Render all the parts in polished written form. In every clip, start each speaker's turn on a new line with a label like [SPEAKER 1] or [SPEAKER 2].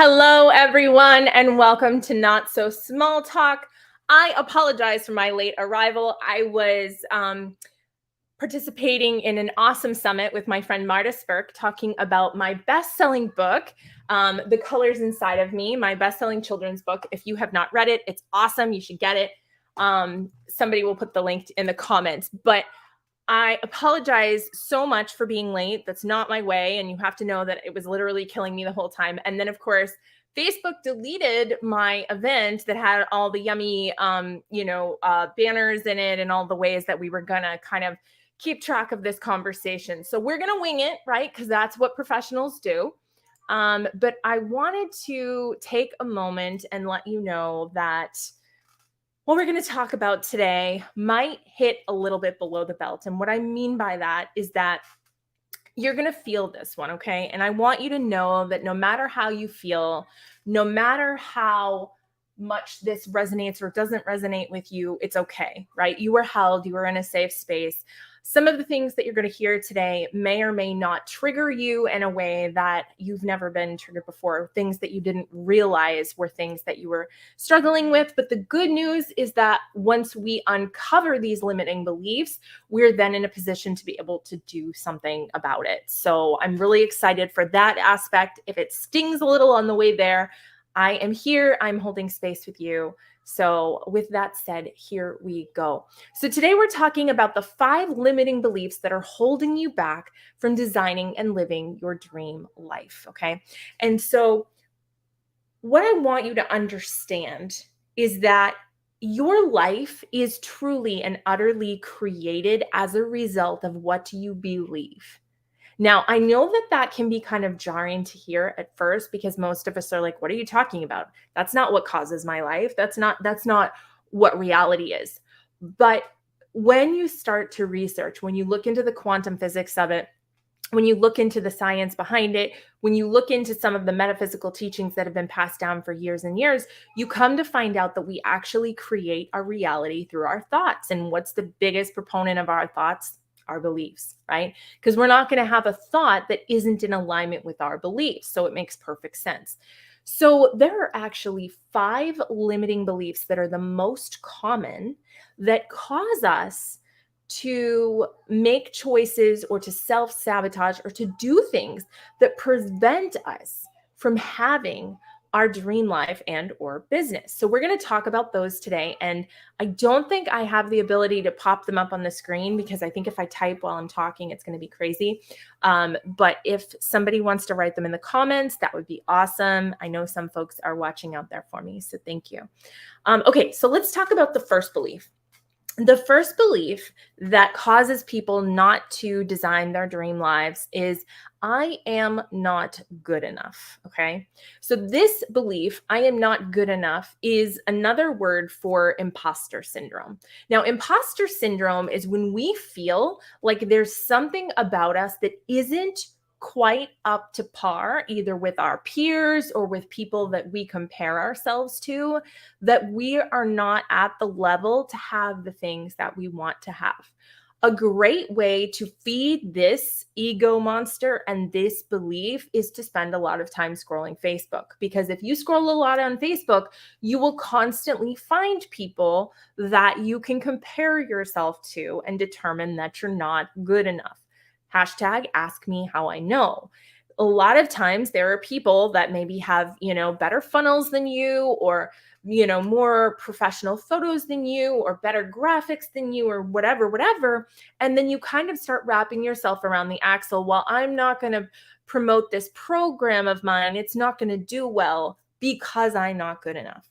[SPEAKER 1] Hello, everyone, and welcome to Not So Small Talk. I apologize for my late arrival. I was participating in an awesome summit with my friend Marta Spurk, talking about my best-selling book, The Colors Inside of Me, my best-selling children's book. If you have not read it, it's awesome. You should get it. Somebody will put the link in the comments. But I apologize so much for being late. That's not my way. And you have to know that it was literally killing me the whole time. And then, of course, Facebook deleted my event that had all the yummy, banners in it and all the ways that we were going to kind of keep track of this conversation. So we're going to wing it, right? Because that's what professionals do. But I wanted to take a moment and let you know that what we're going to talk about today might hit a little bit below the belt. And what I mean by that is that you're going to feel this one, okay? And I want you to know that no matter how you feel, no matter how much this resonates or doesn't resonate with you, it's okay, right? You are held, you are in a safe space. Some of the things that you're going to hear today may or may not trigger you in a way that you've never been triggered before, things that you didn't realize were things that you were struggling with. But the good news is that once we uncover these limiting beliefs, we're then in a position to be able to do something about it. So I'm really excited for that aspect. If it stings a little on the way there, I am here. I'm holding space with you. So with that said, here we go. So today we're talking about the 5 limiting beliefs that are holding you back from designing and living your dream life, okay? And so what I want you to understand is that your life is truly and utterly created as a result of what you believe. Now, I know that that can be kind of jarring to hear at first because most of us are like, what are you talking about? That's not what causes my life. That's not what reality is. But when you start to research, when you look into the quantum physics of it, when you look into the science behind it, when you look into some of the metaphysical teachings that have been passed down for years and years, you come to find out that we actually create our reality through our thoughts. And what's the biggest proponent of our thoughts? Our beliefs, right? Because we're not going to have a thought that isn't in alignment with our beliefs. So it makes perfect sense. So there are actually 5 limiting beliefs that are the most common that cause us to make choices or to self-sabotage or to do things that prevent us from having our dream life and or business. So we're going to talk about those today. And I don't think I have the ability to pop them up on the screen because I think if I type while I'm talking, it's going to be crazy. But if somebody wants to write them in the comments, that would be awesome. I know some folks are watching out there for me, so thank you. Okay, so let's talk about the first belief. The first belief that causes people not to design their dream lives is I am not good enough. Okay. So this belief, I am not good enough, is another word for imposter syndrome. Now, imposter syndrome is when we feel like there's something about us that isn't quite up to par, either with our peers or with people that we compare ourselves to, that we are not at the level to have the things that we want to have. A great way to feed this ego monster and this belief is to spend a lot of time scrolling Facebook. Because if you scroll a lot on Facebook, you will constantly find people that you can compare yourself to and determine that you're not good enough. Hashtag ask me how I know. A lot of times there are people that maybe have, better funnels than you or, more professional photos than you or better graphics than you or whatever. And then you kind of start wrapping yourself around the axle. Well, I'm not going to promote this program of mine. It's not going to do well because I'm not good enough.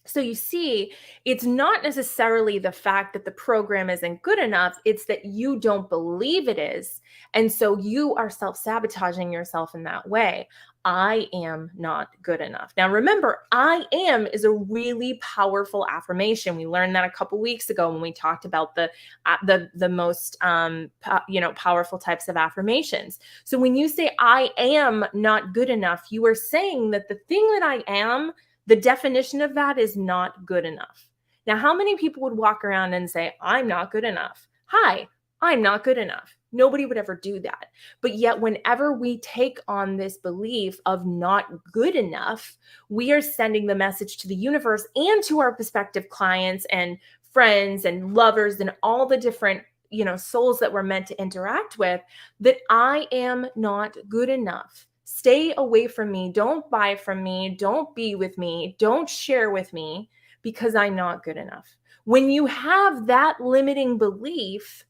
[SPEAKER 1] So you see, it's not necessarily the fact that the program isn't good enough. It's that you don't believe it is. And so you are self-sabotaging yourself in that way. I am not good enough. Now, remember, I am is a really powerful affirmation. We learned that a couple weeks ago when we talked about the most powerful types of affirmations. So when you say I am not good enough, you are saying that the thing that I am, the definition of that is not good enough. Now, how many people would walk around and say, I'm not good enough? Hi, I'm not good enough. Nobody would ever do that. But yet, whenever we take on this belief of not good enough, we are sending the message to the universe and to our prospective clients and friends and lovers and all the different, souls that we're meant to interact with, that I am not good enough. Stay away from me. Don't buy from me. Don't be with me. Don't share with me because I'm not good enough. When you have that limiting belief,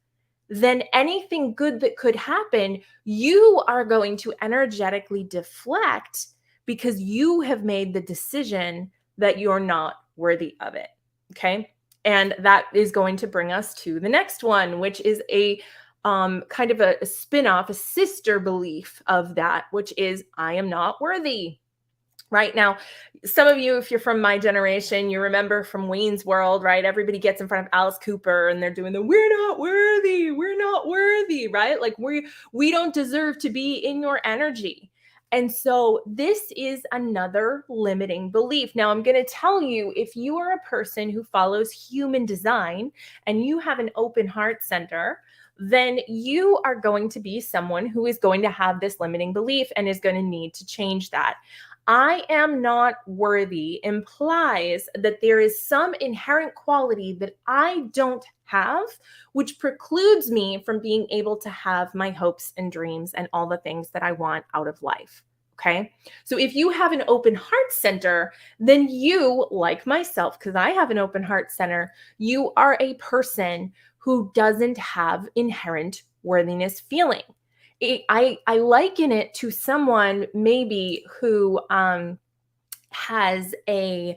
[SPEAKER 1] then anything good that could happen, you are going to energetically deflect because you have made the decision that you're not worthy of it. Okay. And that is going to bring us to the next one, which is a kind of a spin-off, a sister belief of that, which is I am not worthy. Right now, some of you, if you're from my generation, you remember from Wayne's World, right? Everybody gets in front of Alice Cooper and they're doing the we're not worthy, right? Like we don't deserve to be in your energy. And so this is another limiting belief. Now, I'm going to tell you, if you are a person who follows human design and you have an open heart center, then you are going to be someone who is going to have this limiting belief and is going to need to change that. I am not worthy implies that there is some inherent quality that I don't have, which precludes me from being able to have my hopes and dreams and all the things that I want out of life. Okay. So if you have an open heart center, then you, like myself, because I have an open heart center, you are a person who doesn't have inherent worthiness feeling. I liken it to someone maybe who has an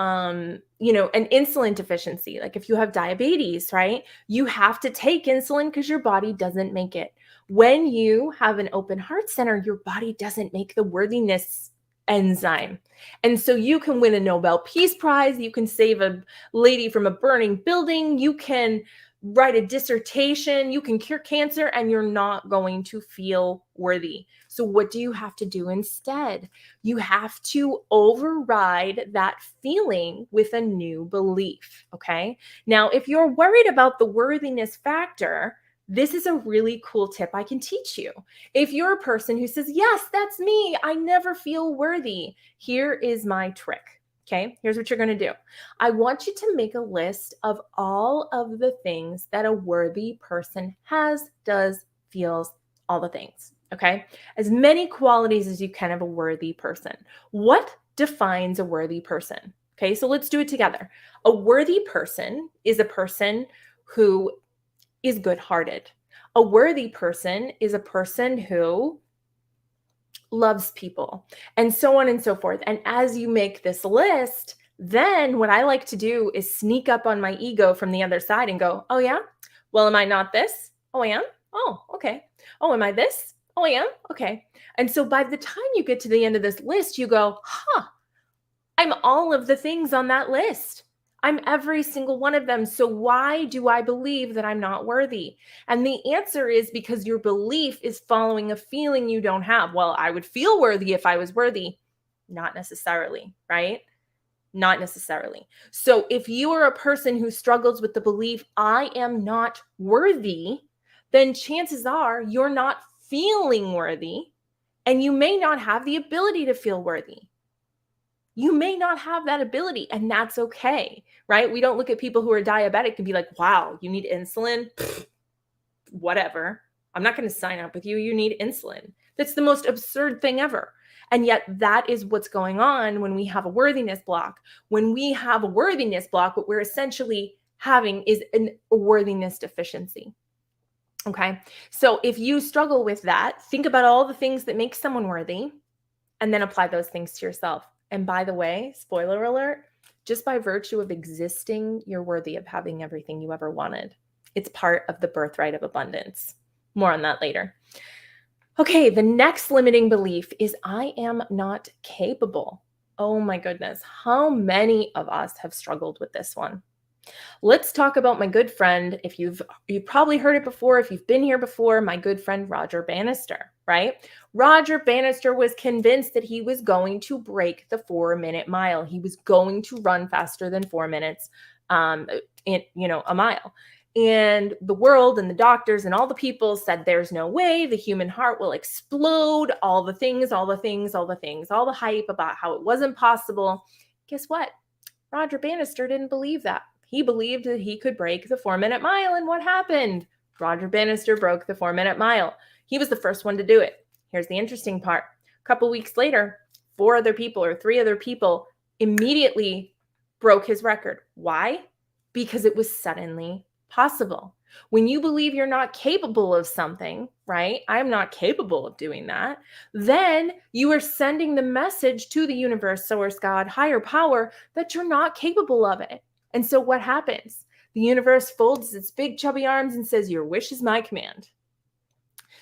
[SPEAKER 1] insulin deficiency. Like if you have diabetes, right? You have to take insulin because your body doesn't make it. When you have an open heart center, your body doesn't make the worthiness enzyme. And so you can win a Nobel Peace Prize. You can save a lady from a burning building. You can write a dissertation, you can cure cancer, and you're not going to feel worthy. So what do you have to do instead? You have to override that feeling with a new belief, okay? Now, if you're worried about the worthiness factor, this is a really cool tip I can teach you. If you're a person who says, yes, that's me, I never feel worthy, here is my trick. Okay, here's what you're going to do. I want you to make a list of all of the things that a worthy person has, does, feels, all the things. Okay, as many qualities as you can of a worthy person. What defines a worthy person? Okay, so let's do it together. A worthy person is a person who is good-hearted. A worthy person is a person who loves people, and so on and so forth. And as you make this list, then what I like to do is sneak up on my ego from the other side and go, oh yeah? Well, am I not this? Oh, I am? Oh, okay. Oh, am I this? Oh, I am? Okay. And so by the time you get to the end of this list, you go, I'm all of the things on that list. I'm every single one of them. So why do I believe that I'm not worthy? And the answer is because your belief is following a feeling you don't have. Well, I would feel worthy if I was worthy. Not necessarily, right? Not necessarily. So if you are a person who struggles with the belief, I am not worthy, then chances are you're not feeling worthy, and you may not have the ability to feel worthy. You may not have that ability, and that's okay, right? We don't look at people who are diabetic and be like, wow, you need insulin? Pfft, whatever. I'm not going to sign up with you. You need insulin. That's the most absurd thing ever. And yet that is what's going on when we have a worthiness block. When we have a worthiness block, what we're essentially having is a worthiness deficiency. Okay. So if you struggle with that, think about all the things that make someone worthy and then apply those things to yourself. And by the way, spoiler alert, just by virtue of existing, you're worthy of having everything you ever wanted. It's part of the birthright of abundance. More on that later. Okay, the next limiting belief is I am not capable. Oh my goodness, how many of us have struggled with this one? Let's talk about my good friend. If you've probably heard it before, if you've been here before, my good friend Roger Bannister, right? Roger Bannister was convinced that he was going to break the 4-minute mile. He was going to run faster than 4 minutes, a mile. And the world and the doctors and all the people said, there's no way the human heart will explode, all the things, all the things, all the things, all the hype about how it wasn't possible. Guess what? Roger Bannister didn't believe that. He believed that he could break the 4-minute mile. And what happened? Roger Bannister broke the 4-minute mile. He was the first one to do it. Here's the interesting part. A couple weeks later, 4 other people or 3 other people immediately broke his record. Why? Because it was suddenly possible. When you believe you're not capable of something, right? I'm not capable of doing that. Then you are sending the message to the universe, source, God, higher power, that you're not capable of it. And so what happens? The universe folds its big chubby arms and says, your wish is my command.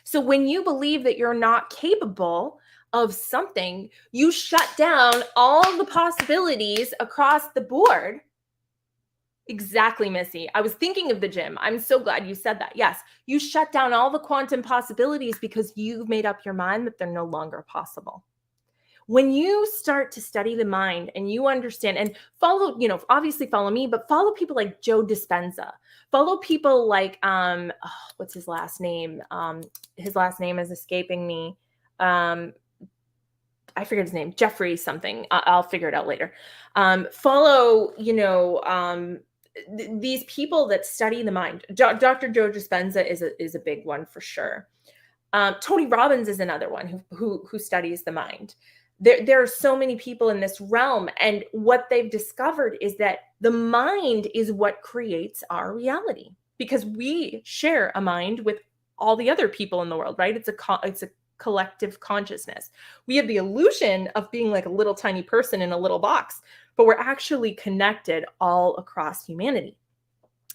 [SPEAKER 1] So when you believe that you're not capable of something, you shut down all the possibilities across the board. Exactly, Missy. I was thinking of the gym. I'm so glad you said that. Yes, you shut down all the quantum possibilities because you've made up your mind that they're no longer possible. When you start to study the mind and you understand and follow, obviously follow me, but follow people like Joe Dispenza. Follow people like, what's his last name? His last name is escaping me. I forget his name, Jeffrey something. I'll figure it out later. Follow, these people that study the mind. Dr. Joe Dispenza is a big one for sure. Tony Robbins is another one who studies the mind. There are so many people in this realm, and what they've discovered is that the mind is what creates our reality, because we share a mind with all the other people in the world, right? It's a collective consciousness. We have the illusion of being like a little tiny person in a little box, but we're actually connected all across humanity.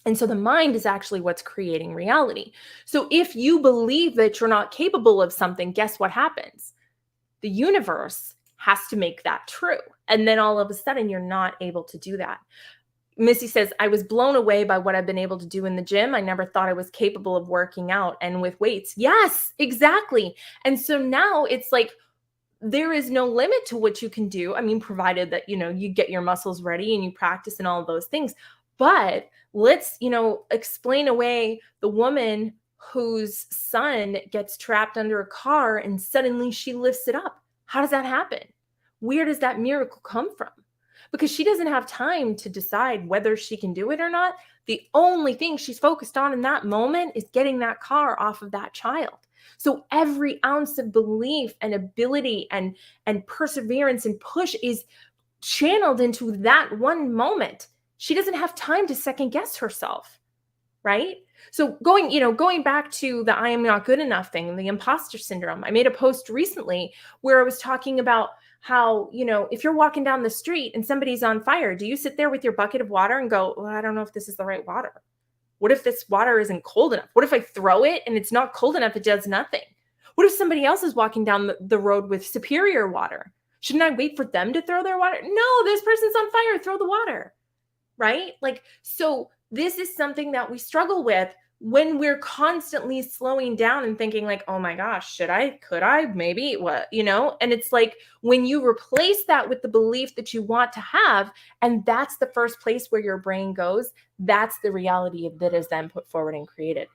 [SPEAKER 1] And so the mind is actually what's creating reality. So if you believe that you're not capable of something, guess what happens? The universe has to make that true. And then all of a sudden you're not able to do that. Missy says, I was blown away by what I've been able to do in the gym. I never thought I was capable of working out and with weights. Yes, exactly. And so now it's like, there is no limit to what you can do. I mean, provided that, you get your muscles ready and you practice and all of those things. But let's, explain away the woman whose son gets trapped under a car and suddenly she lifts it up. How does that happen? Where does that miracle come from? Because she doesn't have time to decide whether she can do it or not. The only thing she's focused on in that moment is getting that car off of that child. So every ounce of belief and ability and perseverance and push is channeled into that one moment. She doesn't have time to second guess herself, right? So going back to the I am not good enough thing, the imposter syndrome, I made a post recently where I was talking about how, if you're walking down the street and somebody's on fire, do you sit there with your bucket of water and go, well, I don't know if this is the right water? What if this water isn't cold enough? What if I throw it and it's not cold enough? It does nothing. What if somebody else is walking down the road with superior water? Shouldn't I wait for them to throw their water? No, this person's on fire. Throw the water, right? So this is something that we struggle with when we're constantly slowing down and thinking like, oh my gosh, could I, maybe, what, and it's like when you replace that with the belief that you want to have, and that's the first place where your brain goes, that's the reality that is then put forward and created.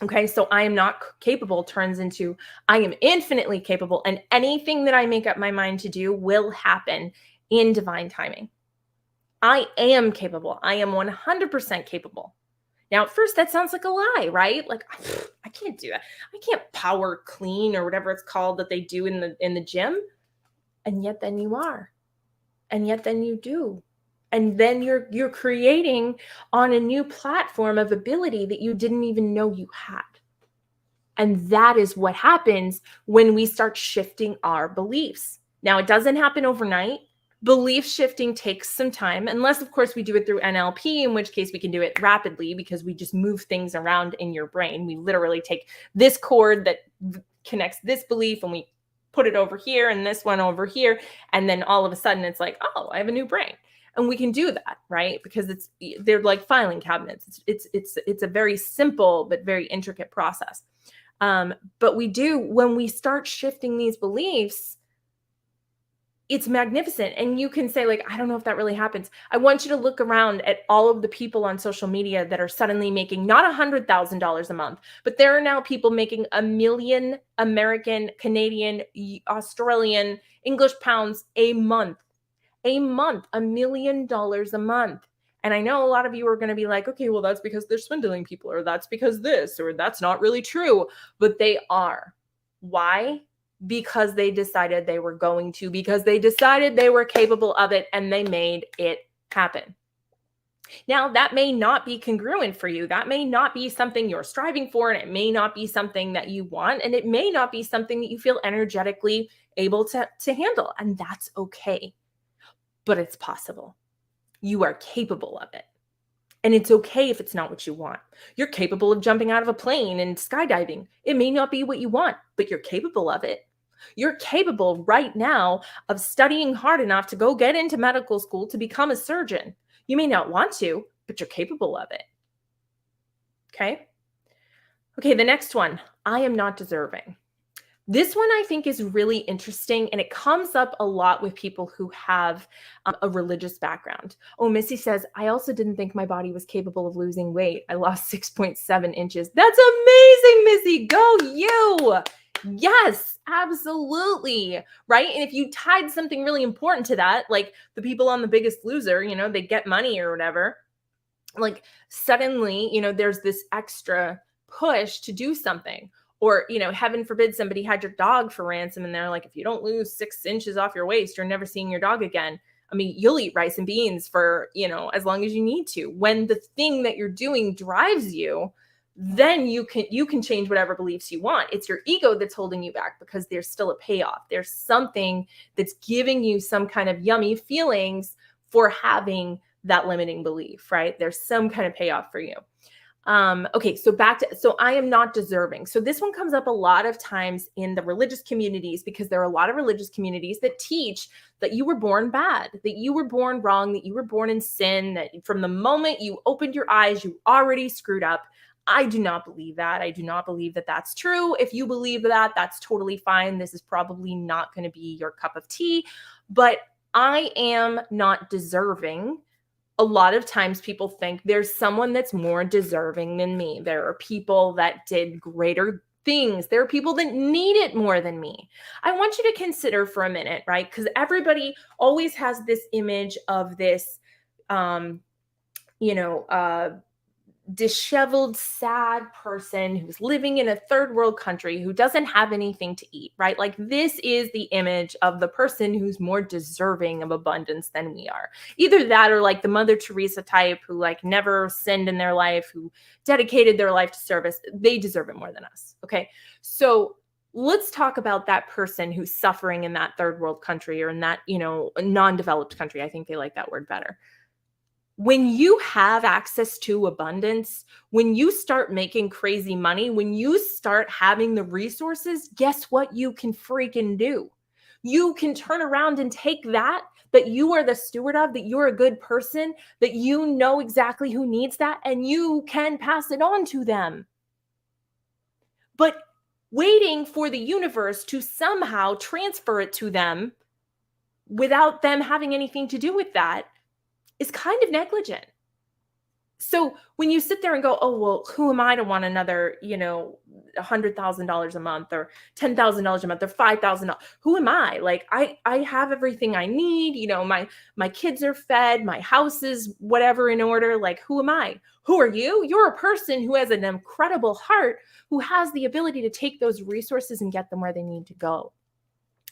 [SPEAKER 1] Okay, so I am not capable turns into I am infinitely capable, and anything that I make up my mind to do will happen in divine timing. I am capable. I am 100% capable. Now, at first, that sounds like a lie, right? Like, I can't do that. I can't power clean or whatever it's called that they do in the gym. And yet then you are. And yet then you do. And then you're creating on a new platform of ability that you didn't even know you had. And that is what happens when we start shifting our beliefs. Now, it doesn't happen overnight. Belief shifting takes some time, unless, of course, we do it through NLP, in which case we can do it rapidly because we just move things around in your brain. We literally take this cord that connects this belief and we put it over here and this one over here. And then all of a sudden it's like, oh, I have a new brain. And we can do that, right? Because they're like filing cabinets. It's a very simple but very intricate process. But when we start shifting these beliefs, it's magnificent. And you can say, like, I don't know if that really happens. I want you to look around at all of the people on social media that are suddenly making not $100,000 a month, but there are now people making $1 million American, Canadian, Australian, English pounds a month. $1 million a month. And I know a lot of you are going to be like, okay, well, that's because they're swindling people, or that's because this, or that's not really true. But they are. Why? Because they decided they were going to, because they decided they were capable of it, and they made it happen. Now, that may not be congruent for you. That may not be something you're striving for, and it may not be something that you want, and it may not be something that you feel energetically able to handle. And that's okay. But it's possible. You are capable of it. And it's okay if it's not what you want. You're capable of jumping out of a plane and skydiving. It may not be what you want, but you're capable of it. You're capable right now of studying hard enough to go get into medical school to become a surgeon. You may not want to, but you're capable of it. Okay? Okay, the next one. I am not deserving. This one I think is really interesting, and it comes up a lot with people who have a religious background. Oh, Missy says, I also didn't think my body was capable of losing weight. I lost 6.7 inches. That's amazing, Missy. Go you. Yes, absolutely. Right? And if you tied something really important to that, like the people on The Biggest Loser, you know, they get money or whatever, like suddenly, you know, there's this extra push to do something. Or, you know, heaven forbid somebody had your dog for ransom and they're like, if you don't lose 6 inches off your waist, you're never seeing your dog again. I mean, you'll eat rice and beans for, you know, as long as you need to. When the thing that you're doing drives you, then you can change whatever beliefs you want. It's your ego that's holding you back because there's still a payoff. There's something that's giving you some kind of yummy feelings for having that limiting belief, right? There's some kind of payoff for you. Okay, so I am not deserving. So this one comes up a lot of times in the religious communities, because there are a lot of religious communities that teach that you were born bad, that you were born wrong, that you were born in sin, that from the moment you opened your eyes, you already screwed up. I do not believe that. I do not believe that that's true. If you believe that, that's totally fine. This is probably not going to be your cup of tea, but I am not deserving. A lot of times people think there's someone that's more deserving than me. There are people that did greater things. There are people that need it more than me. I want you to consider for a minute, right? Because everybody always has this image of this, disheveled, sad person who's living in a third world country who doesn't have anything to eat, right? Like, this is the image of the person who's more deserving of abundance than we are. Either that, or like the Mother Teresa type who like never sinned in their life, who dedicated their life to service. They deserve it more than us. Okay. So let's talk about that person who's suffering in that third world country, or in that, you know, non-developed country. I think they like that word better. When you have access to abundance, when you start making crazy money, when you start having the resources, guess what you can freaking do? You can turn around and take that you are the steward of, that you're a good person, that you know exactly who needs that, and you can pass it on to them. But waiting for the universe to somehow transfer it to them without them having anything to do with that is kind of negligent. So when you sit there and go, oh, well, who am I to want another, you know, $100,000 a month, or $10,000 a month, or $5,000? Who am I? Like, I have everything I need. You know, my kids are fed, my house is whatever in order. Like, who am I? Who are you? You're a person who has an incredible heart, who has the ability to take those resources and get them where they need to go.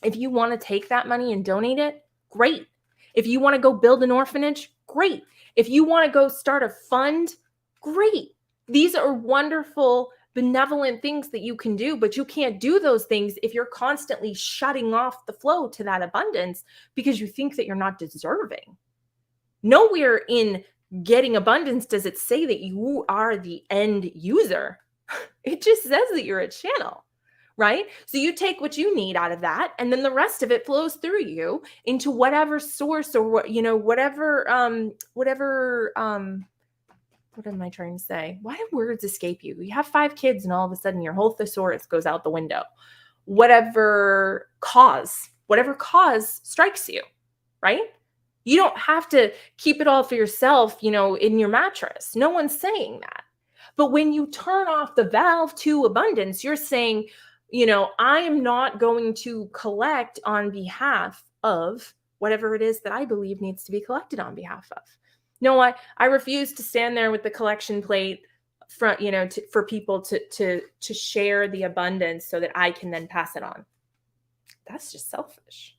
[SPEAKER 1] If you want to take that money and donate it, great. If you want to go build an orphanage, great. If you want to go start a fund, great. These are wonderful, benevolent things that you can do, but you can't do those things if you're constantly shutting off the flow to that abundance because you think that you're not deserving. Nowhere in getting abundance does it say that you are the end user. It just says that you're a channel. Right? So you take what you need out of that, and then the rest of it flows through you into whatever source, or, you know, whatever, what am I trying to say? Why do words escape you? You have 5 kids and all of a sudden your whole thesaurus goes out the window. Whatever cause, whatever cause strikes you, right? You don't have to keep it all for yourself, in your mattress. No one's saying that. But when you turn off the valve to abundance, you're saying, I am not going to collect on behalf of whatever it is that I believe needs to be collected on behalf of. No, I refuse to stand there with the collection plate for people to share the abundance so that I can then pass it on. That's just selfish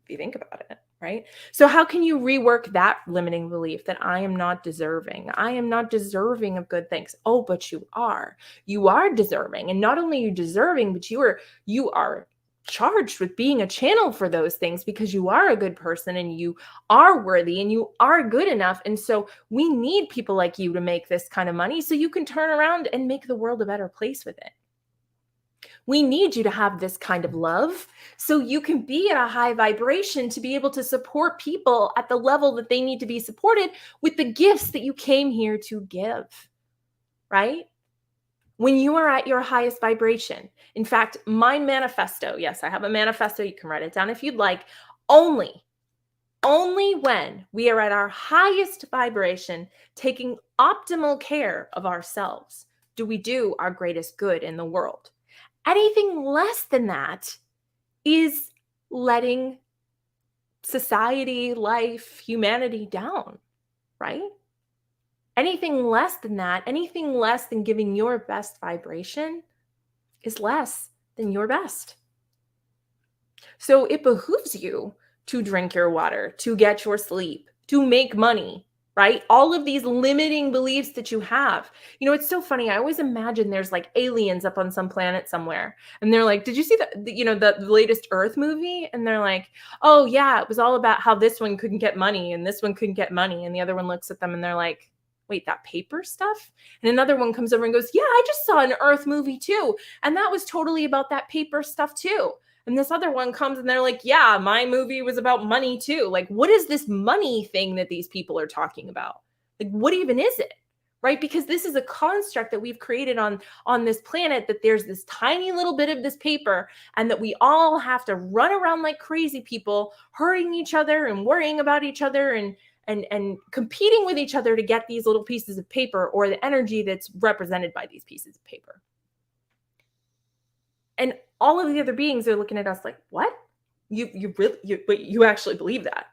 [SPEAKER 1] if you think about it, right? So how can you rework that limiting belief that I am not deserving? I am not deserving of good things. Oh, but you are. You are deserving. And not only are you deserving, but you are charged with being a channel for those things because you are a good person and you are worthy and you are good enough. And so we need people like you to make this kind of money so you can turn around and make the world a better place with it. We need you to have this kind of love so you can be at a high vibration to be able to support people at the level that they need to be supported with the gifts that you came here to give, right? When you are at your highest vibration. In fact, my manifesto, yes, I have a manifesto. You can write it down if you'd like. Only when we are at our highest vibration, taking optimal care of ourselves, do we do our greatest good in the world. Anything less than that is letting society, life, humanity down, right? Anything less than that, anything less than giving your best vibration is less than your best. So it behooves you to drink your water, to get your sleep, to make money, right? All of these limiting beliefs that you have. It's so funny. I always imagine there's like aliens up on some planet somewhere. And they're like, did you see the latest Earth movie? And they're like, oh yeah, it was all about how this one couldn't get money and this one couldn't get money. And the other one looks at them and they're like, wait, that paper stuff? And another one comes over and goes, yeah, I just saw an Earth movie too. And that was totally about that paper stuff too. And this other one comes and they're like, yeah, my movie was about money too. Like, what is this money thing that these people are talking about? Like, what even is it? Right? Because this is a construct that we've created on this planet, that there's this tiny little bit of this paper and that we all have to run around like crazy people, hurting each other and worrying about each other and competing with each other to get these little pieces of paper or the energy that's represented by these pieces of paper. And all of the other beings are looking at us like, what? You actually believe that?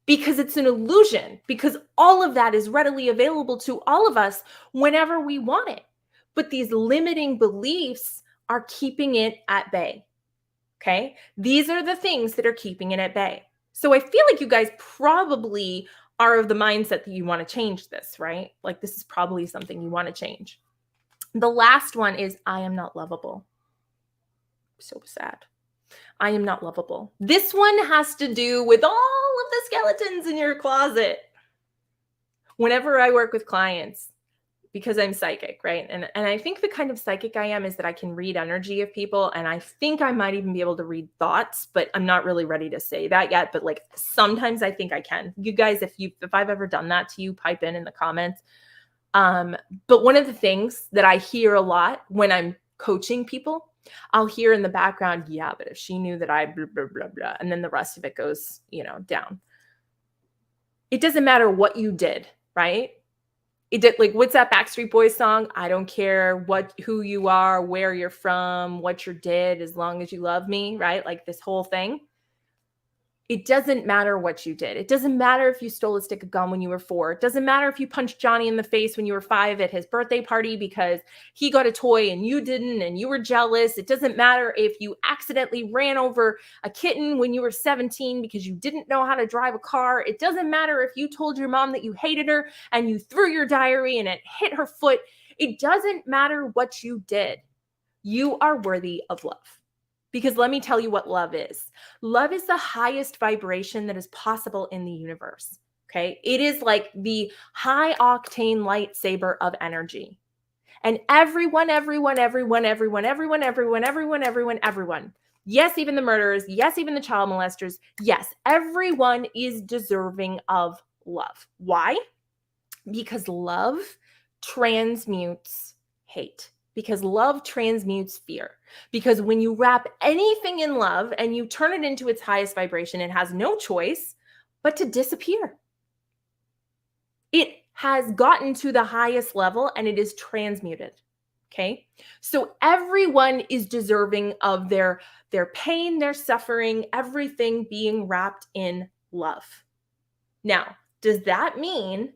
[SPEAKER 1] Because it's an illusion, because all of that is readily available to all of us whenever we want it. But these limiting beliefs are keeping it at bay. Okay? These are the things that are keeping it at bay. So I feel like you guys probably are of the mindset that you want to change this, right? Like this is probably something you want to change. The last one is I am not lovable. So sad. I am not lovable. This one has to do with all of the skeletons in your closet. Whenever I work with clients, because I'm psychic, right? And I think the kind of psychic I am is that I can read energy of people. And I think I might even be able to read thoughts, but I'm not really ready to say that yet. But like sometimes I think I can. You guys, if I've ever done that to you, pipe in the comments. But one of the things that I hear a lot when I'm coaching people, I'll hear in the background, yeah, but if she knew that I blah, blah, blah, blah, and then the rest of it goes, down. It doesn't matter what you did, right? It did, like, what's that Backstreet Boys song? I don't care who you are, where you're from, what you did, as long as you love me, right? Like this whole thing. It doesn't matter what you did. It doesn't matter if you stole a stick of gum when you were 4. It doesn't matter if you punched Johnny in the face when you were 5 at his birthday party because he got a toy and you didn't and you were jealous. It doesn't matter if you accidentally ran over a kitten when you were 17 because you didn't know how to drive a car. It doesn't matter if you told your mom that you hated her and you threw your diary and it hit her foot. It doesn't matter what you did. You are worthy of love. Because let me tell you what love is. Love is the highest vibration that is possible in the universe. Okay. It is like the high octane lightsaber of energy. And everyone, yes, even the murderers, yes, even the child molesters, yes, everyone is deserving of love. Why? Because love transmutes hate. because love transmutes fear. Because when you wrap anything in love and you turn it into its highest vibration, it has no choice but to disappear. It has gotten to the highest level and it is transmuted. Okay. So everyone is deserving of their pain, their suffering, everything being wrapped in love. Now, does that mean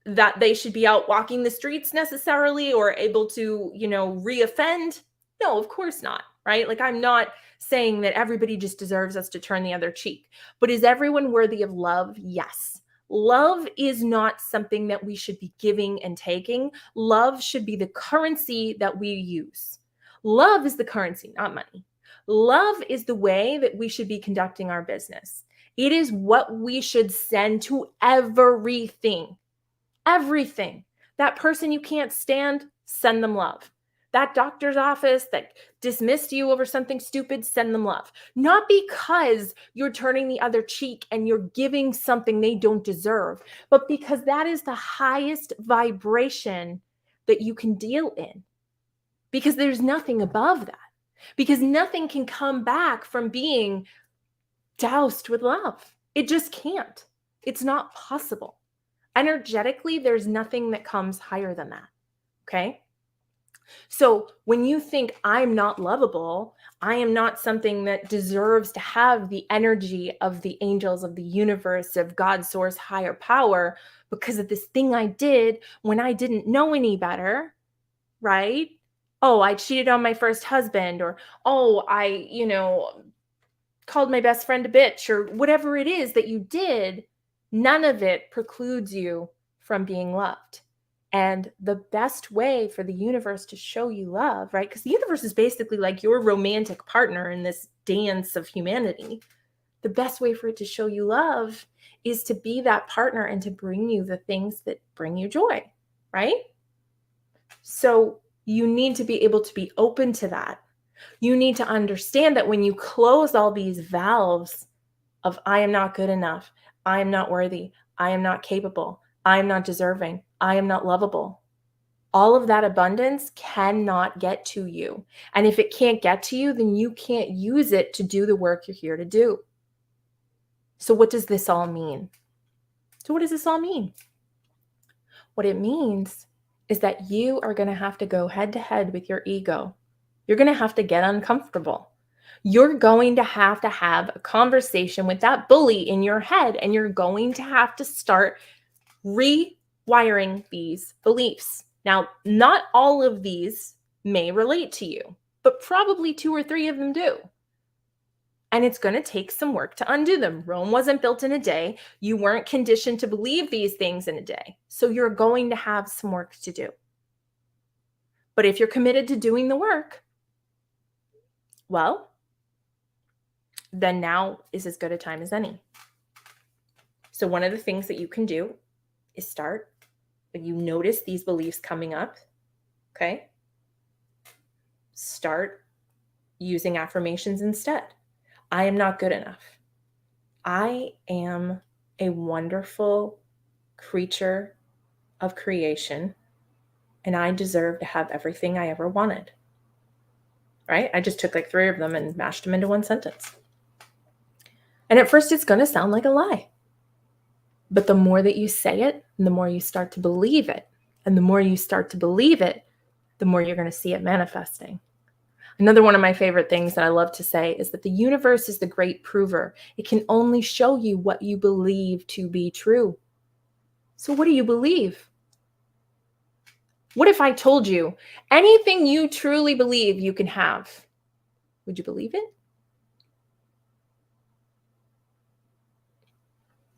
[SPEAKER 1] that they should be out walking the streets necessarily or able to, reoffend? No, of course not, right? Like, I'm not saying that everybody just deserves us to turn the other cheek, but is everyone worthy of love? Yes. Love is not something that we should be giving and taking. Love should be the currency that we use. Love is the currency, not money. Love is the way that we should be conducting our business. It is what we should send to everything. Everything. That person you can't stand, send them love. That doctor's office that dismissed you over something stupid, send them love. Not because you're turning the other cheek and you're giving something they don't deserve, but because that is the highest vibration that you can deal in. Because there's nothing above that. Because nothing can come back from being doused with love. It just can't. It's not possible. Energetically, there's nothing that comes higher than that. Okay? So when you think I'm not lovable, I am not something that deserves to have the energy of the angels, of the universe, of God's source, higher power, because of this thing I did when I didn't know any better, right? Oh, I cheated on my first husband, or, oh, I, called my best friend a bitch, or whatever it is that you did. None of it precludes you from being loved. And the best way for the universe to show you love, right? Because the universe is basically like your romantic partner in this dance of humanity. The best way for it to show you love is to be that partner and to bring you the things that bring you joy, right? So you need to be able to be open to that. You need to understand that when you close all these valves of I am not good enough, I am not worthy, I am not capable, I am not deserving, I am not lovable, all of that abundance cannot get to you. And if it can't get to you, then you can't use it to do the work you're here to do. So what does this all mean? What it means is that you are going to have to go head to head with your ego. You're going to have to get uncomfortable. You're going to have a conversation with that bully in your head, and you're going to have to start rewiring these beliefs. Now, not all of these may relate to you, but probably 2 or 3 of them do. And it's going to take some work to undo them. Rome wasn't built in a day. You weren't conditioned to believe these things in a day. So you're going to have some work to do. But if you're committed to doing the work, well, then now is as good a time as any. So one of the things that you can do is start when you notice these beliefs coming up, okay? Start using affirmations instead. I am not good enough. I am a wonderful creature of creation, and I deserve to have everything I ever wanted. Right? I just took like 3 of them and mashed them into one sentence. And at first it's going to sound like a lie. But the more that you say it, and the more you start to believe it, and the more you start to believe it, the more you're going to see it manifesting. Another one of my favorite things that I love to say is that the universe is the great prover. It can only show you what you believe to be true. So what do you believe? What if I told you anything you truly believe you can have? Would you believe it?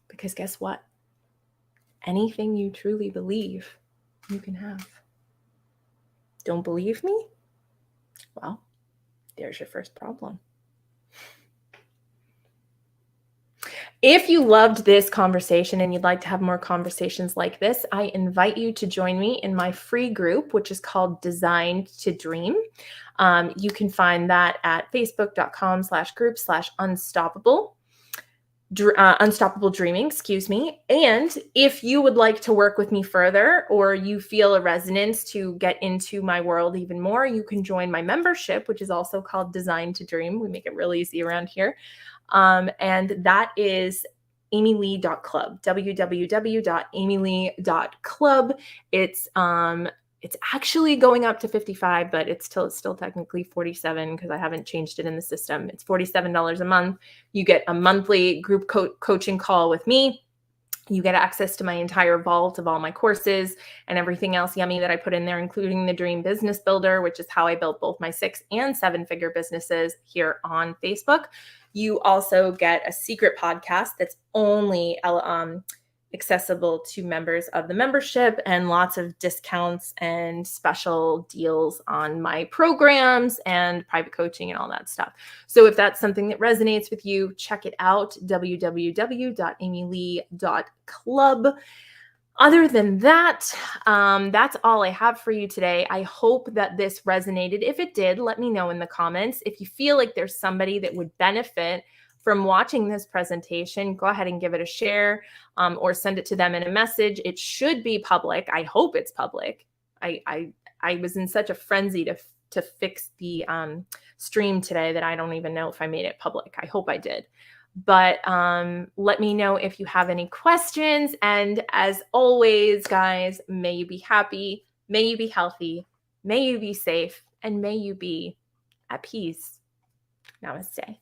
[SPEAKER 1] Because guess what? Anything you truly believe, you can have. Don't believe me? Well, there's your first problem. If you loved this conversation and you'd like to have more conversations like this, I invite you to join me in my free group, which is called Designed to Dream. You can find that at facebook.com/group/unstoppable. Unstoppable Dreaming, excuse me. And if you would like to work with me further, or you feel a resonance to get into my world even more, you can join my membership, which is also called Design to Dream. We make it real easy around here. And that is amylee.club, www.amylee.club. It's actually going up to 55, but it's still technically 47 because I haven't changed it in the system. It's $47 a month. You get a monthly group coaching call with me. You get access to my entire vault of all my courses and everything else yummy that I put in there, including the Dream Business Builder, which is how I built both my 6- and 7-figure businesses here on Facebook. You also get a secret podcast that's only accessible to members of the membership, and lots of discounts and special deals on my programs and private coaching and all that stuff. So if that's something that resonates with you, check it out, www.amylee.club. Other than that, that's all I have for you today. I hope that this resonated. If it did, let me know in the comments. If you feel like there's somebody that would benefit from watching this presentation, go ahead and give it a share, or send it to them in a message. It should be public. I hope it's public. I was in such a frenzy to fix the stream today that I don't even know if I made it public. I hope I did. But let me know if you have any questions. And as always, guys, may you be happy, may you be healthy, may you be safe, and may you be at peace. Namaste.